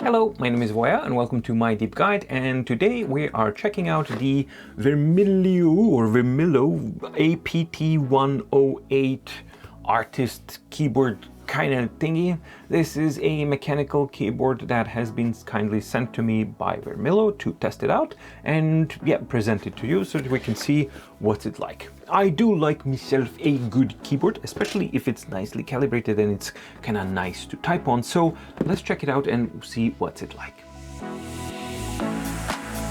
Hello, my name is Voya and welcome to my deep guide, and today we are checking out the Varmilo APT109 artist keyboard kind of thingy. This is a mechanical keyboard that has been kindly sent to me by Varmilo to test it out and present it to you so that we can see what's it like. I do like myself a good keyboard, especially if it's nicely calibrated and it's kind of nice to type on. So let's check it out and see what's it like.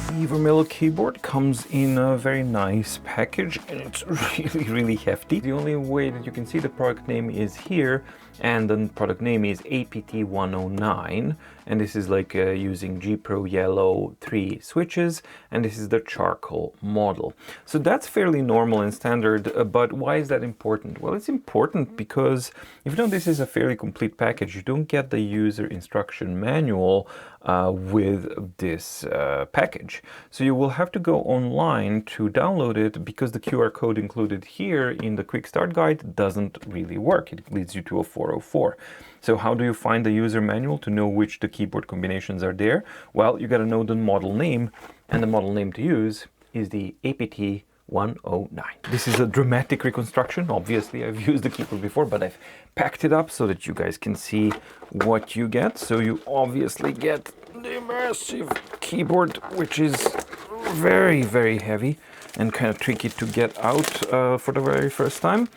The Varmilo keyboard comes in a very nice package and it's really hefty. The only way that you can see the product name is here, and the product name is APT109, and this is like using G Pro Yellow 3 switches, and this is the charcoal model. So that's fairly normal and standard, but why is that important? Well, it's important because even though this is a fairly complete package, you don't get the user instruction manual with this package. So you will have to go online to download it because the QR code included here in the quick start guide doesn't really work. It leads you to a 404. So how do you find the user manual to know which the keyboard combinations are there? Well, you got to know the model name, and the model name to use is the APT109. This is a dramatic reconstruction. Obviously, I've used the keyboard before, but I've packed it up so that you guys can see what you get. So you obviously get the massive keyboard, which is very heavy and kind of tricky to get out for the very first time.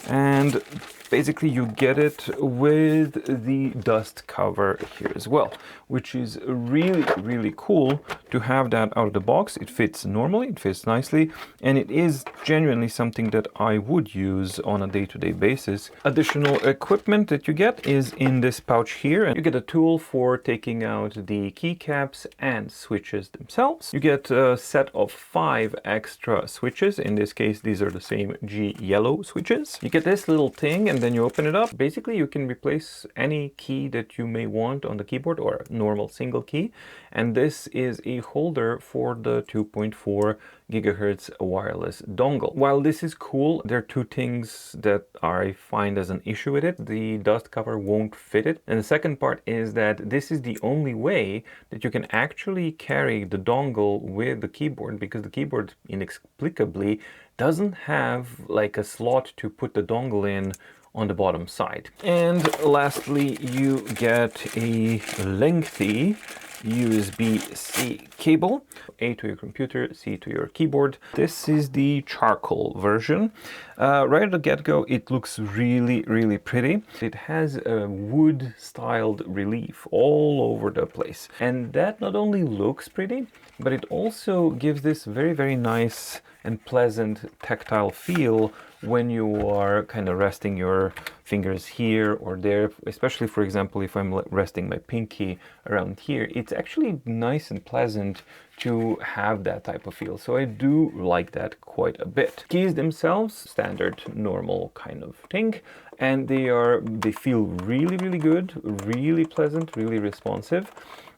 And basically you get it with the dust cover here as well, which is really cool to have that out of the box. It fits normally, it fits nicely, and it is genuinely something that I would use on a day-to-day basis. Additional equipment that you get is in this pouch here, and you get a tool for taking out the keycaps and switches themselves. You get a set of 5 extra switches. In this case, these are the same G yellow switches. You get this little thing, and then you open it up. Basically, you can replace any key that you may want on the keyboard or a normal single key. And this is a holder for the 2.4 gigahertz wireless dongle. While this is cool, there are two things that I find as an issue with it. The dust cover won't fit it. And the second part is that this is the only way that you can actually carry the dongle with the keyboard, because the keyboard inexplicably doesn't have like a slot to put the dongle in on the bottom side. And lastly, you get a lengthy USB-C cable, A to your computer, C to your keyboard. This is the charcoal version. Right at the get-go, it looks really pretty. It has a wood-styled relief all over the place. And that not only looks pretty, but it also gives this very nice and pleasant tactile feel when you are kind of resting your fingers here or there, especially for example if I'm resting my pinky around here. It's actually nice and pleasant to have that type of feel, so I do like that quite a bit. Keys themselves, standard normal kind of thing, and they feel really good, really pleasant, really responsive.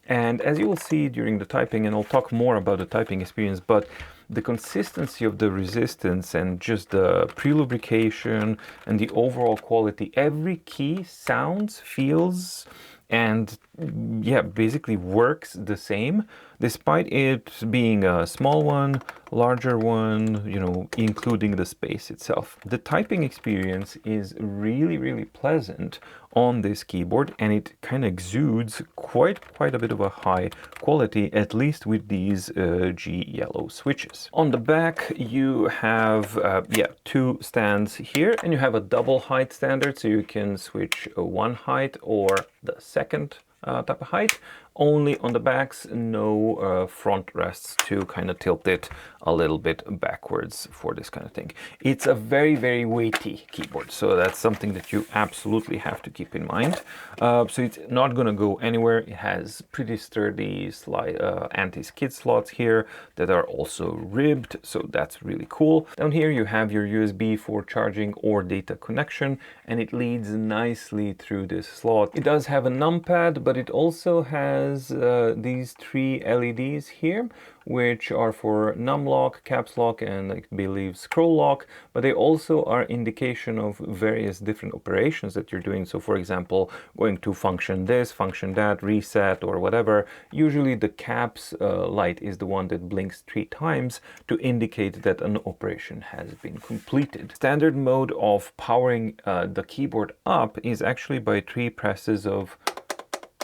And as you will see during the typing, and I'll talk more about the typing experience, but the consistency of the resistance and just the pre-lubrication and the overall quality, every key sounds, feels, and basically works the same, despite it being a small one, larger one, you know, including the space itself. The typing experience is really pleasant on this keyboard, and it kind of exudes quite a bit of a high quality, at least with these G yellow switches. On the back you have 2 stands here, and you have a double height standard, so you can switch one height or the second type of height. Only on the backs, no front rests to kind of tilt it a little bit backwards for this kind of thing. It's a very weighty keyboard, so that's something that you absolutely have to keep in mind. So it's not going to go anywhere. It has pretty sturdy anti-skid slots here that are also ribbed, so that's really cool. Down here you have your USB for charging or data connection, and it leads nicely through this slot. It does have a numpad, but but it also has these three LEDs here, which are for num lock, caps lock, and I believe scroll lock, but they also are indication of various different operations that you're doing. So for example, going to function this, function that, reset, or whatever. Usually the caps light is the one that blinks 3 times to indicate that an operation has been completed. Standard mode of powering the keyboard up is actually by 3 presses of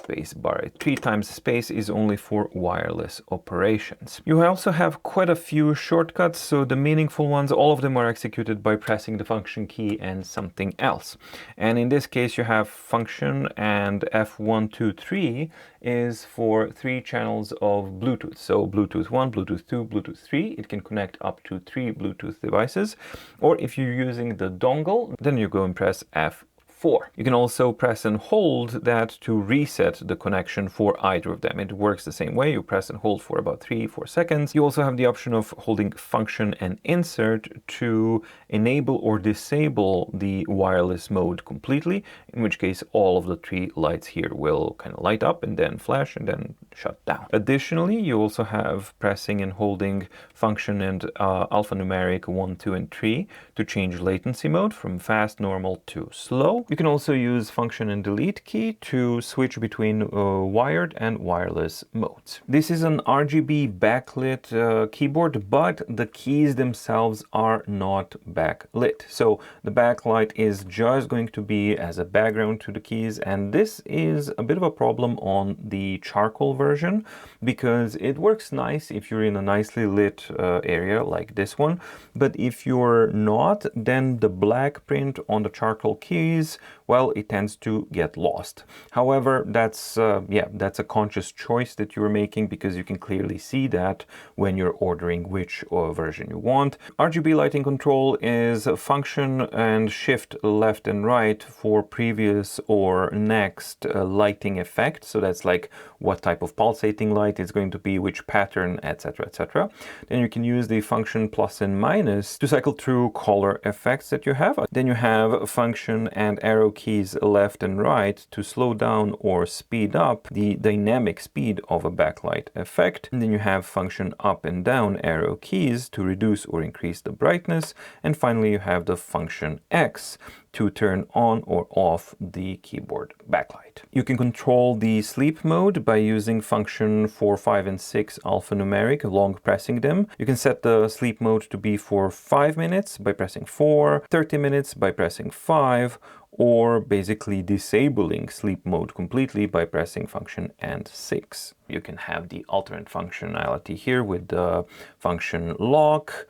space bar. 3 times space is only for wireless operations. You also have quite a few shortcuts, so the meaningful ones, all of them are executed by pressing the function key and something else. And in this case you have function, and F123 is for 3 channels of Bluetooth. So Bluetooth 1, Bluetooth 2, Bluetooth 3. It can connect up to 3 Bluetooth devices. Or if you're using the dongle, then you go and press F4. You can also press and hold that to reset the connection for either of them. It works the same way. You press and hold for about 3-4 seconds. You also have the option of holding function and insert to enable or disable the wireless mode completely, in which case all of the 3 lights here will kind of light up and then flash and then shut down. Additionally, you also have pressing and holding function and alphanumeric 1, 2, and 3 to change latency mode from fast, normal to slow. You can also use function and delete key to switch between wired and wireless modes. This is an RGB backlit keyboard, but the keys themselves are not backlit. So the backlight is just going to be as a background to the keys, and this is a bit of a problem on the charcoal version because it works nice if you're in a nicely lit area like this one, but if you're not, then the black print on the charcoal keys, well, it tends to get lost. However, that's a conscious choice that you're making because you can clearly see that when you're ordering which version you want. RGB lighting control is function and shift left and right for previous or next lighting effect. So that's like what type of pulsating light it's going to be, which pattern, etc., etc. Then you can use the function plus and minus to cycle through color effects that you have. Then you have function and arrow keys left and right to slow down or speed up the dynamic speed of a backlight effect. And then you have function up and down arrow keys to reduce or increase the brightness. And finally, you have the function X to turn on or off the keyboard backlight. You can control the sleep mode by using function 4, 5, and 6 alphanumeric, long pressing them. You can set the sleep mode to be for 5 minutes by pressing 4, 30 minutes by pressing 5, or basically disabling sleep mode completely by pressing function and 6. You can have the alternate functionality here with the function lock,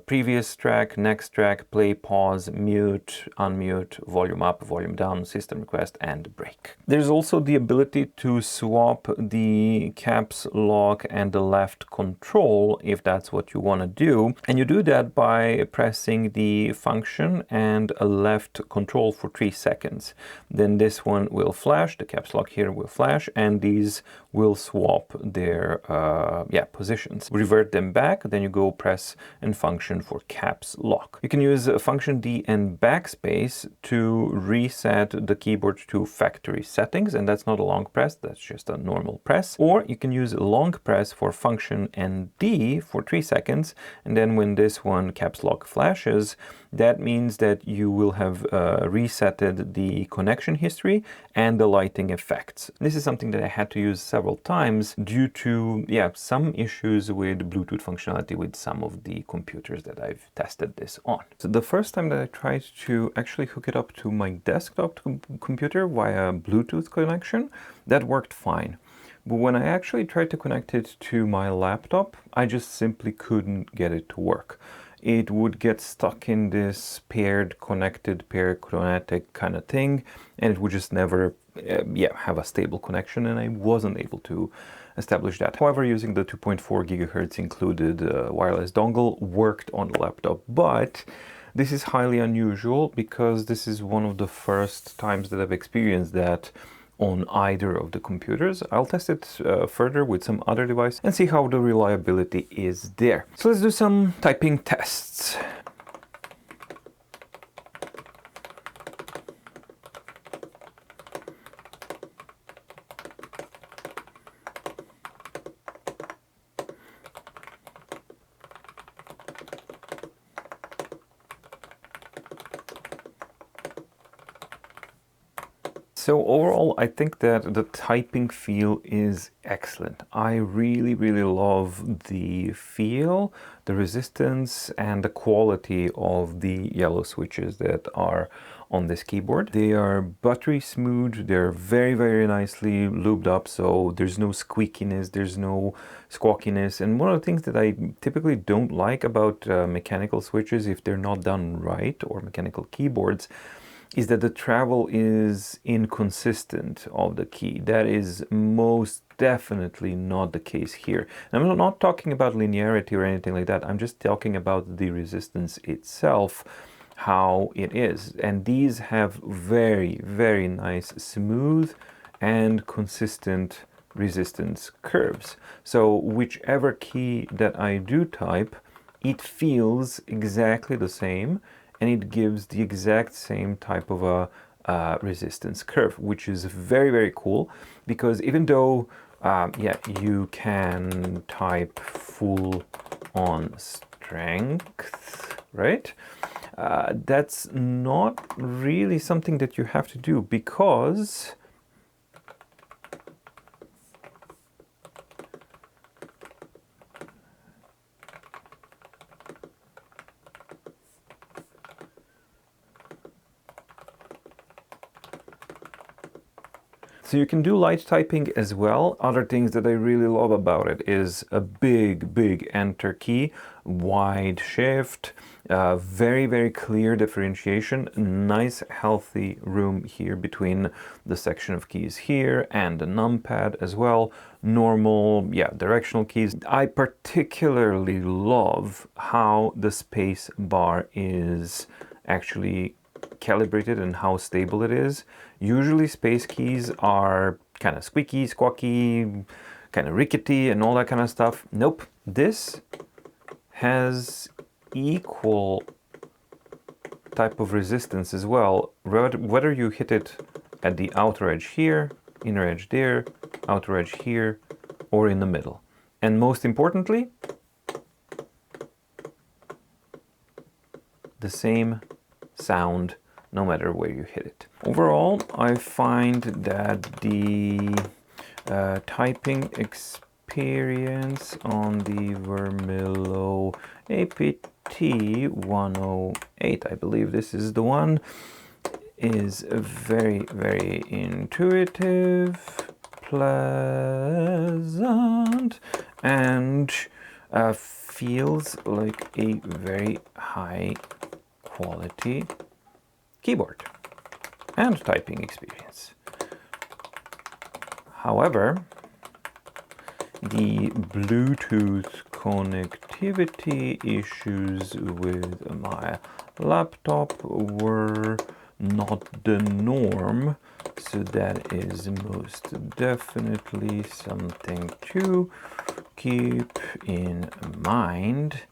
previous track, next track, play, pause, mute, unmute, volume up, volume down, system request, and break. There's also the ability to swap the caps lock and the left control if that's what you want to do. And you do that by pressing the function and a left control for 3 seconds. Then this one will flash, the caps lock here will flash, and these will swap their positions. Revert them back, then you go press and function for caps lock. You can use function D and backspace to reset the keyboard to factory settings, and that's not a long press, that's just a normal press. Or you can use long press for function and D for 3 seconds, and then when this one caps lock flashes, that means that you will have resetted the connection history and the lighting effects. This is something that I had to use several times due to some issues with Bluetooth functionality with some of the computers that I've tested this on. So the first time that I tried to actually hook it up to my desktop computer via Bluetooth connection, that worked fine. But when I actually tried to connect it to my laptop, I just simply couldn't get it to work. It would get stuck in this paired connected, paired chromatic kind of thing, and it would just never have a stable connection, and I wasn't able to establish that. However, using the 2.4 gigahertz included wireless dongle worked on the laptop, but this is highly unusual because this is one of the first times that I've experienced that on either of the computers. I'll test it further with some other device and see how the reliability is there. So let's do some typing tests. So overall, I think that the typing feel is excellent. I really, really love the feel, the resistance, and the quality of the yellow switches that are on this keyboard. They are buttery smooth, they're very, very nicely lubed up, so there's no squeakiness, there's no squawkiness. And one of the things that I typically don't like about mechanical switches, if they're not done right, or mechanical keyboards, is that the travel is inconsistent of the key. That is most definitely not the case here. And I'm not talking about linearity or anything like that. I'm just talking about the resistance itself, how it is. And these have very, very nice, smooth and consistent resistance curves. So whichever key that I do type, it feels exactly the same, and it gives the exact same type of a resistance curve, which is very, very cool, because even though yeah, you can type full on strength, right? That's not really something that you have to do, because so you can do light typing as well. Other things that I really love about it is a big, big enter key, wide shift, very, very clear differentiation, nice healthy room here between the section of keys here and the numpad as well. Normal, yeah, directional keys. I particularly love how the space bar is actually calibrated and how stable it is. Usually space keys are kind of squeaky, squawky, kind of rickety and all that kind of stuff. Nope, this has equal type of resistance as well, whether you hit it at the outer edge here, inner edge there, outer edge here, or in the middle. And most importantly, the same sound no matter where you hit it. Overall, I find that the typing experience on the Varmilo APT109, I believe this is the one, is very, very intuitive, pleasant, and feels like a very high quality keyboard and typing experience. However, the Bluetooth connectivity issues with my laptop were not the norm, so that is most definitely something to keep in mind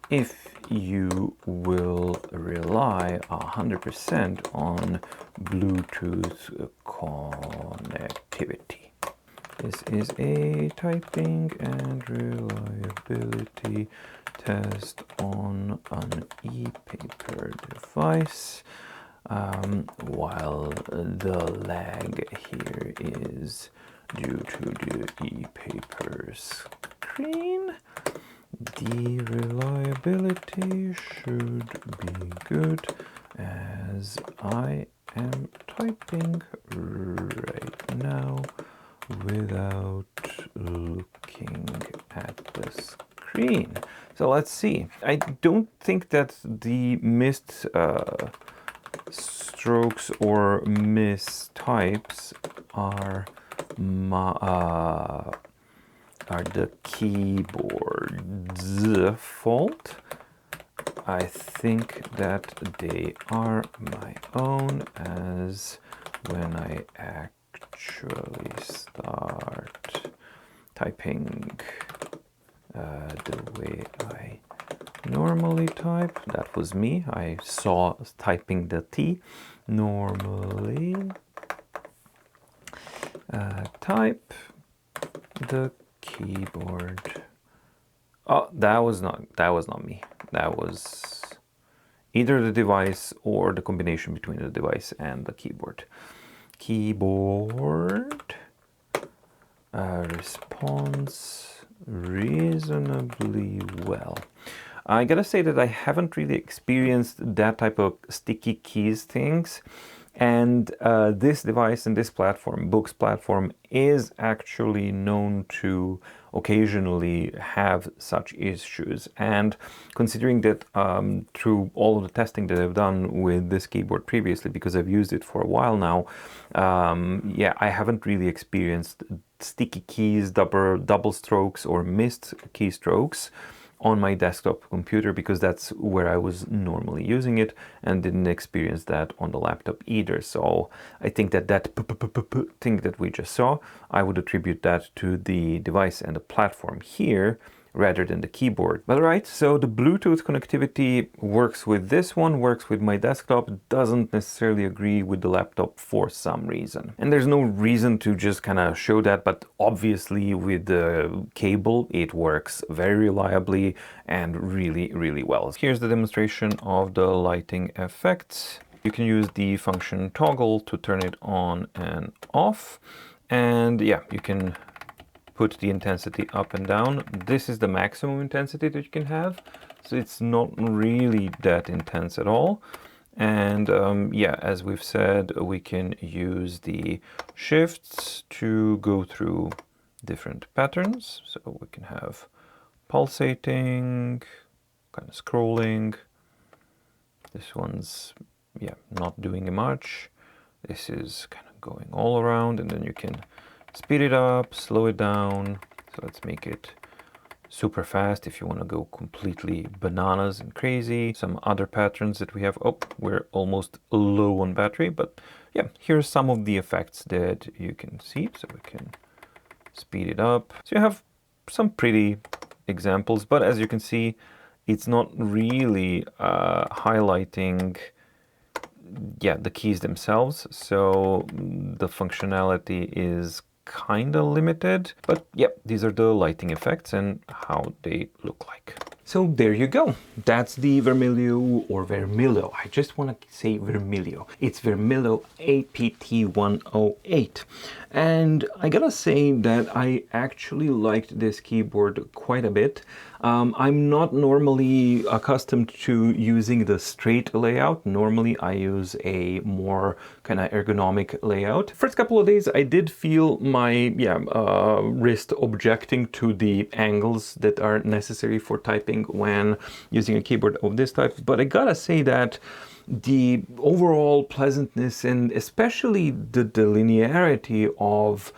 if you will rely 100% on Bluetooth connectivity. This is a typing and reliability test on an e-paper device, while the lag here is due to the e-paper screen. The reliability should be good, as I am typing right now without looking at the screen. So let's see. I don't think that the missed strokes or mistypes are the keyboard's fault. I think that they are my own, as when I actually start typing the way I normally type, that was me. I saw typing the T. Normally type the keyboard. Oh, that was not me. That was either the device or the combination between the device and the keyboard. Keyboard responds reasonably well. I gotta say that I haven't really experienced that type of sticky keys things, and this device and this platform, Book's platform, is actually known to occasionally have such issues. And considering that through all of the testing that I've done with this keyboard previously, because I've used it for a while now, yeah, I haven't really experienced sticky keys, double strokes or missed keystrokes on my desktop computer, because that's where I was normally using it, and didn't experience that on the laptop either. So I think that that thing that we just saw, I would attribute that to the device and the platform here rather than the keyboard. But all right, so the Bluetooth connectivity works with this one, works with my desktop, doesn't necessarily agree with the laptop for some reason. And there's no reason to just kind of show that, but obviously with the cable, it works very reliably and really, really well. Here's the demonstration of the lighting effects. You can use the function toggle to turn it on and off. And yeah, you can put the intensity up and down. This is the maximum intensity that you can have, so it's not really that intense at all. And yeah, as we've said, we can use the shifts to go through different patterns. So we can have pulsating, kind of scrolling. This one's, yeah, not doing much. This is kind of going all around, and then you can speed it up, slow it down. So let's make it super fast if you want to go completely bananas and crazy. Some other patterns that we have. Oh, we're almost low on battery, but yeah, here's some of the effects that you can see. So we can speed it up. So you have some pretty examples, but as you can see, it's not really highlighting, yeah, the keys themselves. So the functionality is kind of limited, but yep, these are the lighting effects and how they look like. So there you go. That's the Varmilo, or Varmilo. I just want to say Varmilo. It's Varmilo APT109. And I gotta say that I actually liked this keyboard quite a bit. I'm not normally accustomed to using the straight layout. Normally I use a more kind of ergonomic layout. First couple of days I did feel my wrist objecting to the angles that are necessary for typing when using a keyboard of this type, but I gotta say that the overall pleasantness and especially the linearity of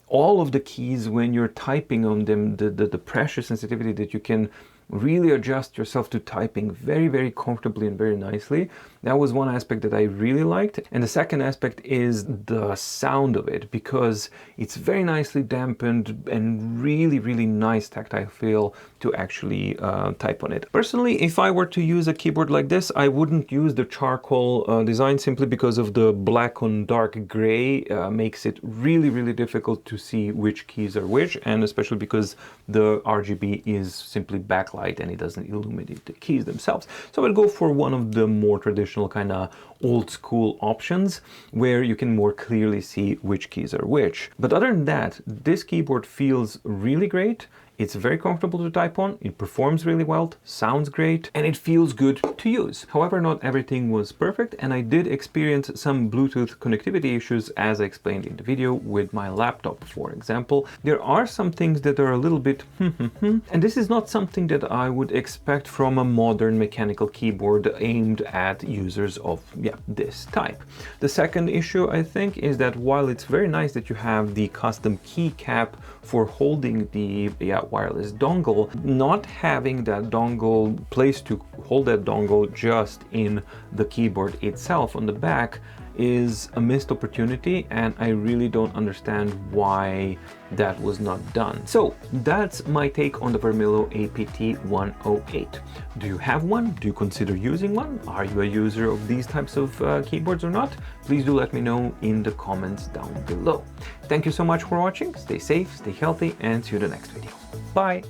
all of the keys when you're typing on them, the pressure sensitivity that you can really adjust yourself to typing very, very comfortably and very nicely. That was one aspect that I really liked. And the second aspect is the sound of it, because it's very nicely dampened and really, really nice tactile feel to actually type on it. Personally, if I were to use a keyboard like this, I wouldn't use the charcoal design, simply because of the black on dark gray makes it really, really difficult to see which keys are which, and especially because the RGB is simply backlight and it doesn't illuminate the keys themselves. So I'll go for one of the more traditional kind of old school options where you can more clearly see which keys are which. But other than that, this keyboard feels really great. It's very comfortable to type on, it performs really well, sounds great, and it feels good to use. However, not everything was perfect, and I did experience some Bluetooth connectivity issues, as I explained in the video with my laptop, for example. There are some things that are a little bit and this is not something that I would expect from a modern mechanical keyboard aimed at users of this type. The second issue, I think, is that while it's very nice that you have the custom keycap for holding the wireless dongle, not having that dongle place to hold that dongle just in the keyboard itself on the back is a missed opportunity, and I really don't understand why that was not done. So that's my take on the Varmilo APT109. Do you have one? Do you consider using one? Are you a user of these types of keyboards or not? Please do let me know in the comments down below. Thank you so much for watching. Stay safe, stay healthy, and see you in the next video. Bye!